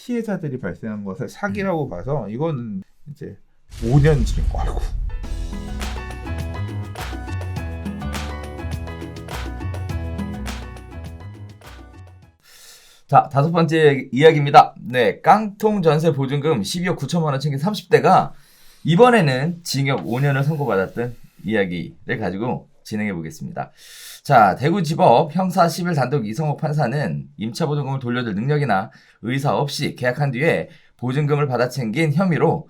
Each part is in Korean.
피해자들이 발생한 것을 사기라고 봐서 이거는 이제 5년 징역. 아이고. 자, 5번째 이야기입니다. 네, 깡통 전세 보증금 12억 9천만 원 챙긴 30대가 이번에는 징역 5년을 선고받았던 이야기를 가지고 진행해 보겠습니다. 자, 대구지법 형사 11 단독 이성호 판사는 임차보증금을 돌려줄 능력이나 의사 없이 계약한 뒤에 보증금을 받아 챙긴 혐의로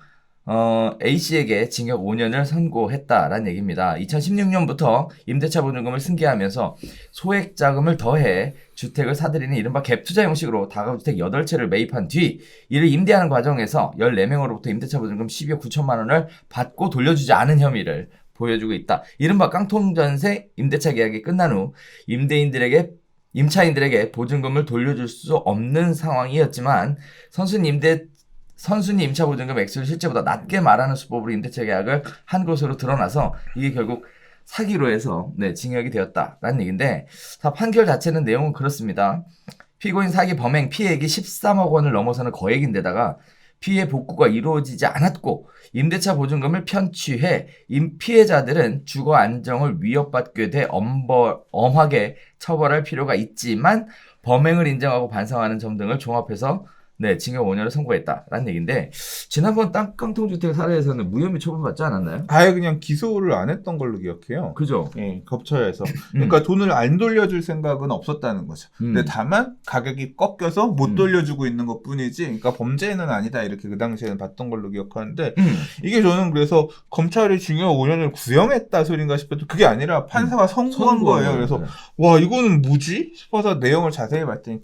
A씨에게 징역 5년을 선고했다라는 얘기입니다. 2016년부터 임대차 보증금을 승계하면서 소액 자금을 더해 주택을 사들이는 이른바 갭투자 형식으로 다가구주택 8채를 매입한 뒤 이를 임대하는 과정에서 14명으로부터 임대차 보증금 12억 9천만 원을 받고 돌려주지 않은 혐의를 보여주고 있다. 이른바 깡통전세 임대차 계약이 끝난 후 임차인들에게 보증금을 돌려줄 수 없는 상황이었지만 선순위 임차 보증금 액수를 실제보다 낮게 말하는 수법으로 임대차 계약을 한 것으로 드러나서 이게 결국 사기로 해서 징역이 되었다라는 얘기인데, 판결 자체는 내용은 그렇습니다. 피고인 사기 범행 피해액이 13억 원을 넘어서는 거액인데다가 피해 복구가 이루어지지 않았고 임대차 보증금을 편취해 피해자들은 주거 안정을 위협받게 돼 엄하게 처벌할 필요가 있지만 범행을 인정하고 반성하는 점 등을 종합해서 징역 5년을 선고했다라는 얘기인데, 지난번 깡통주택 사례에서는 무혐의 처분받지 않았나요? 아예 그냥 기소를 안 했던 걸로 기억해요. 그죠? 예, 겹쳐야해서. 그러니까 돈을 안 돌려줄 생각은 없었다는 거죠. 근데 다만 가격이 꺾여서 못 돌려주고 있는 것 뿐이지, 그러니까 범죄는 아니다 이렇게 그 당시에는 봤던 걸로 기억하는데, 이게 저는 그래서 검찰이 징역 5년을 구형했다 소린가 싶어도 그게 아니라 판사가 선고한 거예요. 그래서 와 이거는 뭐지 싶어서 내용을 자세히 봤더니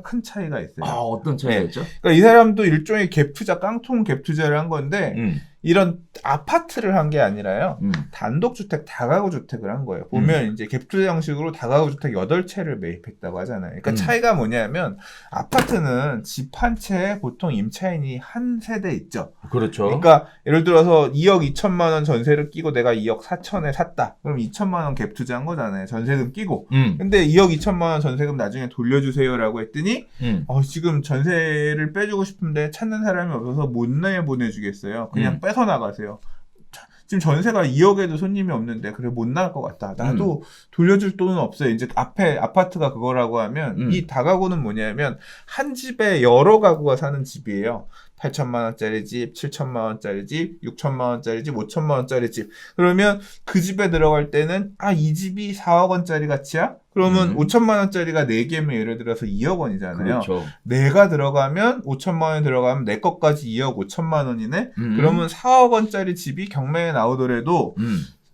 큰 차이가 있어요. 아, 어떤 차이였죠? 그러니까 이 사람도 일종의 갭투자, 깡통 갭투자를 한 건데 이런 아파트를 한 게 아니라요. 단독주택, 다가구주택을 한 거예요. 보면 이제 갭투자 형식으로 다가구주택 8채를 매입했다고 하잖아요. 그러니까 차이가 뭐냐면 아파트는 집 한 채에 보통 임차인이 한 세대 있죠. 그렇죠. 그러니까 예를 들어서 2억 2천만 원 전세를 끼고 내가 2억 4천에 샀다. 그럼 2천만 원 갭투자한 거잖아요. 전세금 끼고. 근데 2억 2천만 원 전세금 나중에 돌려주세요라고 했더니 지금 전세를 빼주고 싶은데 찾는 사람이 없어서 못 내보내주겠어요. 그냥 뺏어 나가세요. 지금 전세가 2억에도 손님이 없는데 그래 못 나갈 것 같다. 나도 돌려줄 돈은 없어요. 이제 앞에 아파트가 그거라고 하면 이 다가구는 뭐냐면 한 집에 여러 가구가 사는 집이에요. 8천만 원짜리 집, 7천만 원짜리 집, 6천만 원짜리 집, 5천만 원짜리 집. 그러면 그 집에 들어갈 때는 이 집이 4억 원짜리 가치야? 그러면 5천만 원짜리가 4개면 예를 들어서 2억 원이잖아요. 그렇죠. 내가 들어가면 5천만 원이 들어가면 내 것까지 2억 5천만 원이네? 그러면 4억 원짜리 집이 경매에 나오더라도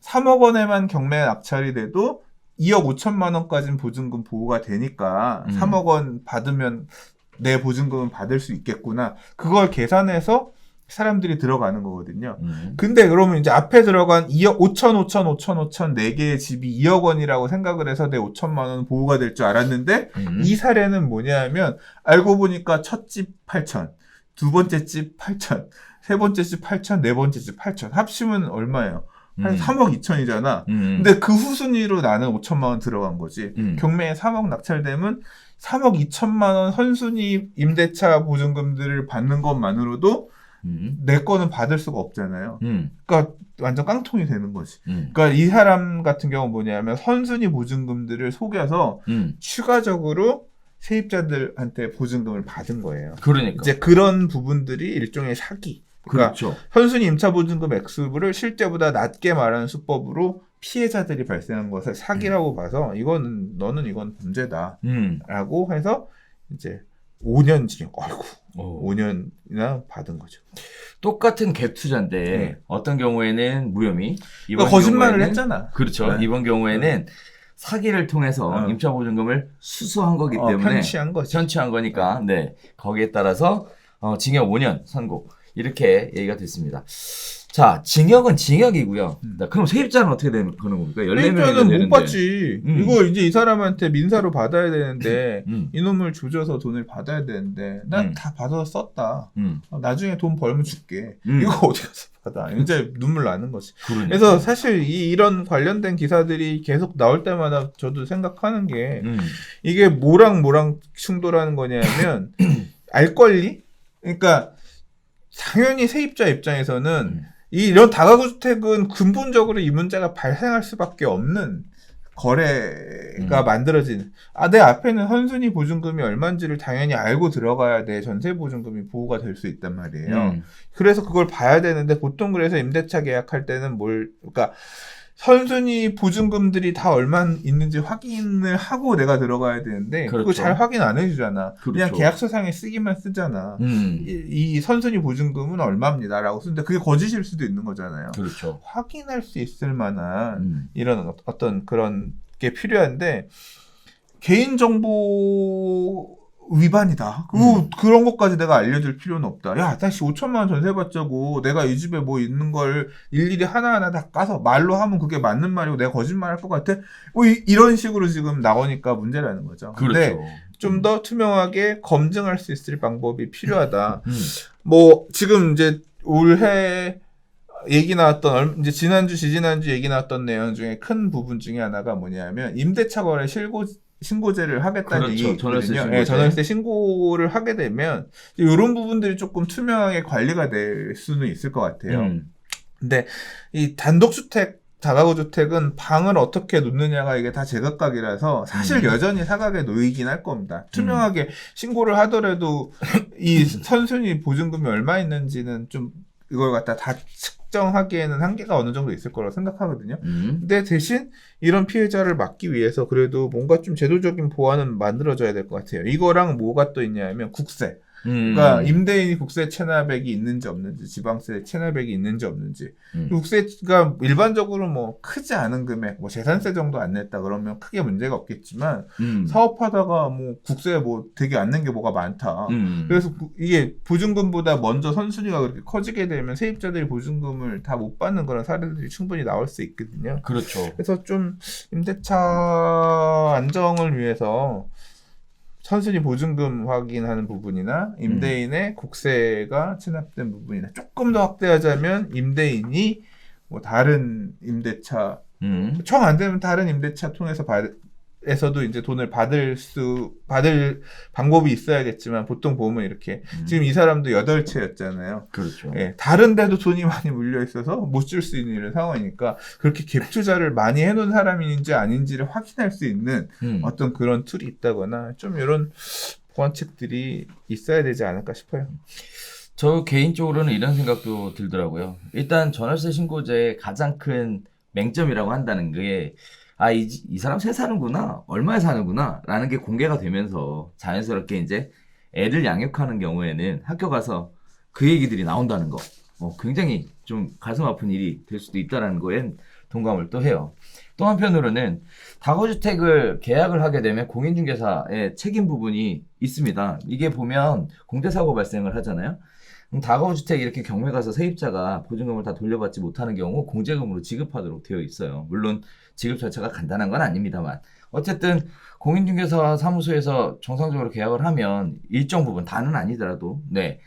3억 원에만 경매에 낙찰이 돼도 2억 5천만 원까지는 보증금 보호가 되니까 3억 원 받으면 내 보증금은 받을 수 있겠구나. 그걸 계산해서 사람들이 들어가는 거거든요. 근데 그러면 이제 앞에 들어간 2억 5천 4개의 집이 2억 원이라고 생각을 해서 내 5천만 원은 보호가 될 줄 알았는데 이 사례는 뭐냐면 알고 보니까 첫 집 8천, 두 번째 집 8천, 세 번째 집 8천, 네 번째 집 8천. 합치면 얼마예요? 한 3억 2천이잖아. 근데 그 후순위로 나는 5천만 원 들어간 거지. 경매에 3억 낙찰되면 3억 2천만 원 선순위 임대차 보증금들을 받는 것만으로도 내 거는 받을 수가 없잖아요. 그러니까 완전 깡통이 되는 거지. 그러니까 이 사람 같은 경우는 뭐냐면 선순위 보증금들을 속여서 추가적으로 세입자들한테 보증금을 받은 거예요. 그러니까. 이제 그런 부분들이 일종의 사기. 그러니까 그렇죠. 선순위 임차보증금 액수를 실제보다 낮게 말하는 수법으로 피해자들이 발생한 것을 사기라고 봐서 이건 범죄다라고 해서 이제 5년 징역. 아이고. 5년이나 받은 거죠. 똑같은 갭 투자인데 어떤 경우에는 무혐의, 그러니까 거짓말을 했잖아. 그렇죠. 네. 이번 경우에는 사기를 통해서 임차보증금을 수수한 거기 때문에 편취한 거지. 편취한 거니까 거기에 따라서 징역 5년 선고 이렇게 얘기가 됐습니다. 자, 징역은 징역이고요. 그럼 세입자는 어떻게 되는 겁니까? 14명이 세입자는 못 받지. 이거 이제 이 사람한테 민사로 받아야 되는데 이놈을 조져서 돈을 받아야 되는데 난 다 받아서 썼다. 나중에 돈 벌면 줄게. 이거 어디 가서 받아. 이제 눈물 나는 거지. 그러니까. 그래서 사실 이런 관련된 기사들이 계속 나올 때마다 저도 생각하는 게 이게 뭐랑 충돌하는 거냐면 알 권리? 그러니까 당연히 세입자 입장에서는 이런 다가구 주택은 근본적으로 이 문제가 발생할 수밖에 없는 거래가 만들어진. 내 앞에는 선순위 보증금이 얼마인지를 당연히 알고 들어가야 돼 전세 보증금이 보호가 될 수 있단 말이에요. 그래서 그걸 봐야 되는데 보통 그래서 임대차 계약할 때는 그러니까 선순위 보증금들이 다 얼마 있는지 확인을 하고 내가 들어가야 되는데 그렇죠. 그거 잘 확인 안 해주잖아. 그렇죠. 그냥 계약서상에 쓰기만 쓰잖아. 이 선순위 보증금은 얼마입니다라고 쓰는데 그게 거짓일 수도 있는 거잖아요. 그렇죠. 확인할 수 있을 만한 이런 어떤 그런 게 필요한데 개인정보 위반이다. 그런 것까지 내가 알려줄 필요는 없다. 야, 다시 5천만 원 전세 받자고 내가 이 집에 뭐 있는 걸 일일이 하나하나 다 까서 말로 하면 그게 맞는 말이고 내가 거짓말 할 것 같아? 뭐 이런 식으로 지금 나오니까 문제라는 거죠. 근데 그렇죠. 좀 더 투명하게 검증할 수 있을 방법이 필요하다. 뭐 지금 이제 올해 얘기 나왔던 이제 지난주 지지난주 얘기 나왔던 내용 중에 큰 부분 중에 하나가 뭐냐면 임대차 거래 신고제를 하겠다는 그렇죠. 얘기거든요. 네, 전월세 신고를 하게 되면 이런 부분들이 조금 투명하게 관리가 될 수는 있을 것 같아요. 근데 이 단독주택, 다가구 주택은 방을 어떻게 놓느냐가 이게 다 제각각이라서 사실 여전히 사각에 놓이긴 할 겁니다. 투명하게 신고를 하더라도 이 선순위 보증금이 얼마 있는지는 좀 이걸 갖다 다 측정하기에는 한계가 어느 정도 있을 거라고 생각하거든요. 근데 대신 이런 피해자를 막기 위해서 그래도 뭔가 좀 제도적인 보완은 만들어져야 될 것 같아요. 이거랑 뭐가 또 있냐면 국세. 그러니까 임대인이 국세 체납액이 있는지 없는지, 지방세 체납액이 있는지 없는지. 국세가 일반적으로 뭐 크지 않은 금액, 뭐 재산세 정도 안 냈다 그러면 크게 문제가 없겠지만 사업하다가 뭐 국세 뭐 되게 안 낸 게 뭐가 많다. 그래서 이게 보증금보다 먼저 선순위가 그렇게 커지게 되면 세입자들이 보증금을 다 못 받는 그런 사례들이 충분히 나올 수 있거든요. 그렇죠. 그래서 좀 임대차 안정을 위해서 선순위 보증금 확인하는 부분이나 임대인의 국세가 체납된 부분이나 조금 더 확대하자면 임대인이 뭐 다른 임대차 청 안 되면 다른 임대차 통해서 에서도 이제 돈을 받을 방법이 있어야겠지만 보통 보면 이렇게 지금 이 사람도 8채였잖아요. 그렇죠. 예, 다른 데도 돈이 많이 물려 있어서 못 줄 수 있는 이런 상황이니까 그렇게 갭 투자를 많이 해놓은 사람인지 아닌지를 확인할 수 있는 어떤 그런 툴이 있다거나 좀 이런 보완책들이 있어야 되지 않을까 싶어요. 저 개인적으로는 이런 생각도 들더라고요. 일단 전월세 신고제의 가장 큰 맹점이라고 한다는 게 이 사람 새 사는구나, 얼마에 사는구나, 라는 게 공개가 되면서 자연스럽게 이제 애를 양육하는 경우에는 학교 가서 그 얘기들이 나온다는 거. 굉장히 좀 가슴 아픈 일이 될 수도 있다는 거엔 동감을 또 해요. 또 한편으로는 다가구주택을 계약을 하게 되면 공인중개사의 책임 부분이 있습니다. 이게 보면 공제사고 발생을 하잖아요. 다가구주택 이렇게 경매 가서 세입자가 보증금을 다 돌려받지 못하는 경우 공제금으로 지급하도록 되어 있어요. 물론 지급 절차가 간단한 건 아닙니다만 어쨌든 공인중개사 사무소에서 정상적으로 계약을 하면 일정 부분 다는 아니더라도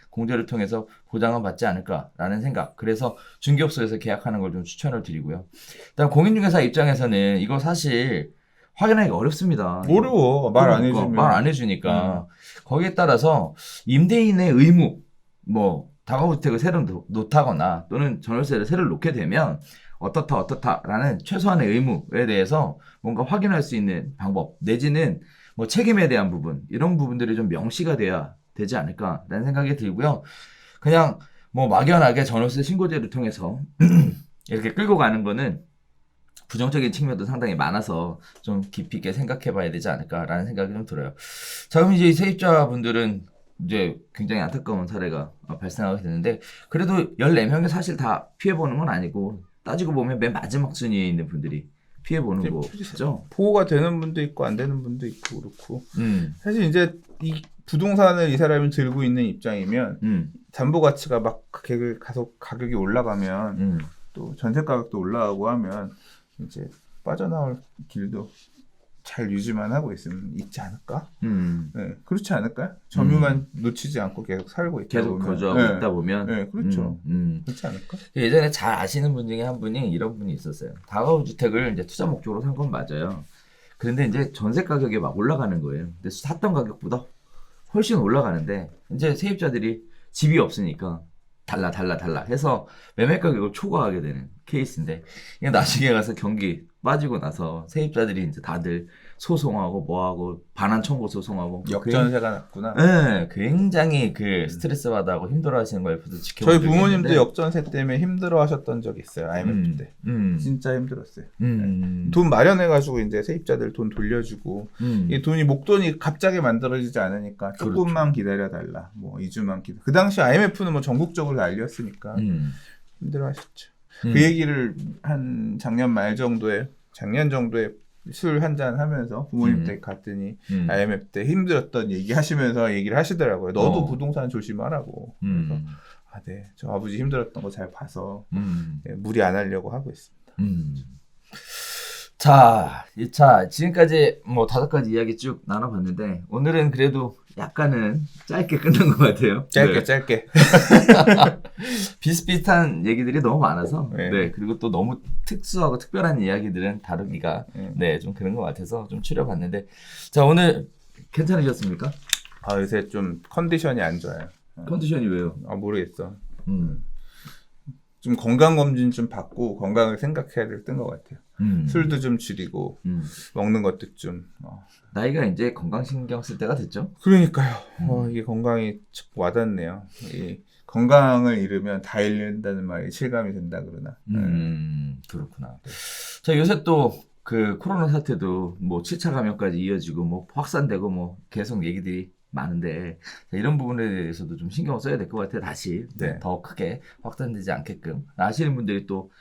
공제를 통해서 보장은 받지 않을까라는 생각. 그래서 중개업소에서 계약하는 걸 좀 추천을 드리고요. 일단 공인중개사 입장에서는 이거 사실 확인하기 어렵습니다. 어려워. 말 안 해주면. 말 안 해주니까 거기에 따라서 임대인의 의무 다가구주택을 새로 놓다거나 또는 전월세를 새로 놓게 되면 어떻다라는 최소한의 의무에 대해서 뭔가 확인할 수 있는 방법 내지는 뭐 책임에 대한 부분 이런 부분들이 좀 명시가 돼야 되지 않을까라는 생각이 들고요. 그냥 뭐 막연하게 전월세 신고제를 통해서 이렇게 끌고 가는 거는 부정적인 측면도 상당히 많아서 좀 깊이 있게 생각해 봐야 되지 않을까라는 생각이 좀 들어요. 자, 그럼 이제 세입자분들은 이제 굉장히 안타까운 사례가 발생하게 되는데 그래도 14명이 사실 다 피해보는 건 아니고 따지고 보면 맨 마지막 순위에 있는 분들이 피해보는 거죠. 보호가 되는 분도 있고 안 되는 분도 있고 그렇고 사실 이제 이 부동산을 이 사람이 들고 있는 입장이면 담보 가치가 막 가격이 올라가면 또 전세 가격도 올라가고 하면 이제 빠져나올 길도 잘 유지만 하고 있으면 있지 않을까? 네, 그렇지 않을까요? 점유만 놓치지 않고 계속 살고 있다 계속 보면. 거주하고 있다 보면. 네, 그렇죠. 그렇지 않을까? 예전에 잘 아시는 분 중에 한 분이 이런 분이 있었어요. 다가구 주택을 이제 투자 목적으로 산 건 맞아요. 그런데 이제 전세 가격이 막 올라가는 거예요. 근데 샀던 가격보다 훨씬 올라가는데 이제 세입자들이 집이 없으니까 달라 해서 매매 가격을 초과하게 되는 케이스인데, 그냥 나중에 가서 경기 빠지고 나서 세입자들이 이제 다들 소송하고 뭐하고 반환 청구 소송하고 역전세가 났구나. 네, 굉장히 그 스트레스 받아하고 힘들어하시는 걸 옆에서 지켜본 저희 적이 부모님도 있는데, 역전세 때문에 힘들어하셨던 적이 있어요. IMF 때. 진짜 힘들었어요. 돈 마련해가지고 이제 세입자들 돈 돌려주고 이 돈이 목돈이 갑자기 만들어지지 않으니까 조금만 기다려달라. 뭐 2주만 기다려. 그 당시 IMF는 뭐 전국적으로 난리였으니까 힘들어하셨죠. 그 얘기를 한 작년 정도에 술 한잔 하면서 부모님 댁 갔더니 IMF 때 힘들었던 얘기 하시면서 얘기를 하시더라고요. 너도 부동산 조심하라고. 그래서 네, 저 아버지 힘들었던 거 잘 봐서 무리 안 하려고 하고 있습니다. 자, 지금까지 뭐 5가지 이야기 쭉 나눠봤는데, 오늘은 그래도 약간은 짧게 끝난 것 같아요. 짧게. 비슷비슷한 얘기들이 너무 많아서, 네. 그리고 또 너무 특수하고 특별한 이야기들은 다루기가, 좀 그런 것 같아서 좀 추려봤는데, 자, 오늘 괜찮으셨습니까? 요새 좀 컨디션이 안 좋아요. 컨디션이 왜요? 모르겠어. 좀 건강검진 좀 받고 건강을 생각해야 될 땐 것 같아요. 술도 좀 줄이고 먹는 것도 좀 나이가 이제 건강 신경 쓸 때가 됐죠? 그러니까요. 이게 건강이 와닿네요. 이 건강을 잃으면 다 잃는다는 말이 실감이 된다 그러나. 그렇구나. 자, 요새 또 그 코로나 사태도 뭐 7차 감염까지 이어지고 뭐 확산되고 뭐 계속 얘기들이 많은데, 이런 부분에 대해서도 좀 신경을 써야 될 것 같아요. 다시 더 크게 확산되지 않게끔. 아시는 분들이 또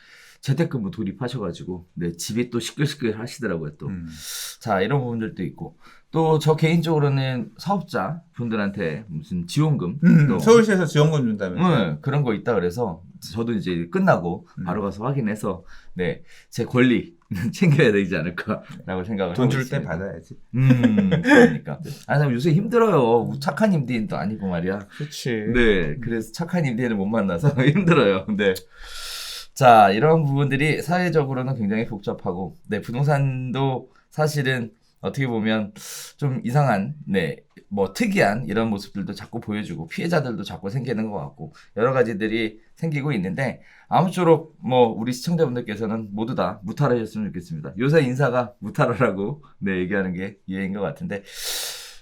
재택근무 돌입하셔가지고 집이 또 시끌시끌 하시더라고요. 또 자, 이런 부분들도 있고, 또 저 개인적으로는 사업자 분들한테 무슨 지원금 또 서울시에서 지원금 준다면서요? 그런 거 있다 그래서 저도 이제 끝나고 바로 가서 확인해서 제 권리 챙겨야 되지 않을까라고 생각을 돈 하고 줄 때 있습니다. 받아야지. 그러니까. 요새 힘들어요. 착한 임대인도 아니고 말이야. 그렇지. 그래서 착한 임대인을 못 만나서 힘들어요. 자, 이런 부분들이 사회적으로는 굉장히 복잡하고, 부동산도 사실은 어떻게 보면 좀 이상한, 뭐 특이한 이런 모습들도 자꾸 보여주고, 피해자들도 자꾸 생기는 것 같고, 여러 가지들이 생기고 있는데, 아무쪼록 뭐 우리 시청자분들께서는 모두 다 무탈하셨으면 좋겠습니다. 요새 인사가 무탈하라고 얘기하는 게 이해인 것 같은데,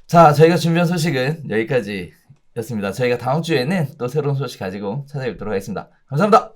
자, 저희가 준비한 소식은 여기까지였습니다. 저희가 다음 주에는 또 새로운 소식 가지고 찾아뵙도록 하겠습니다. 감사합니다.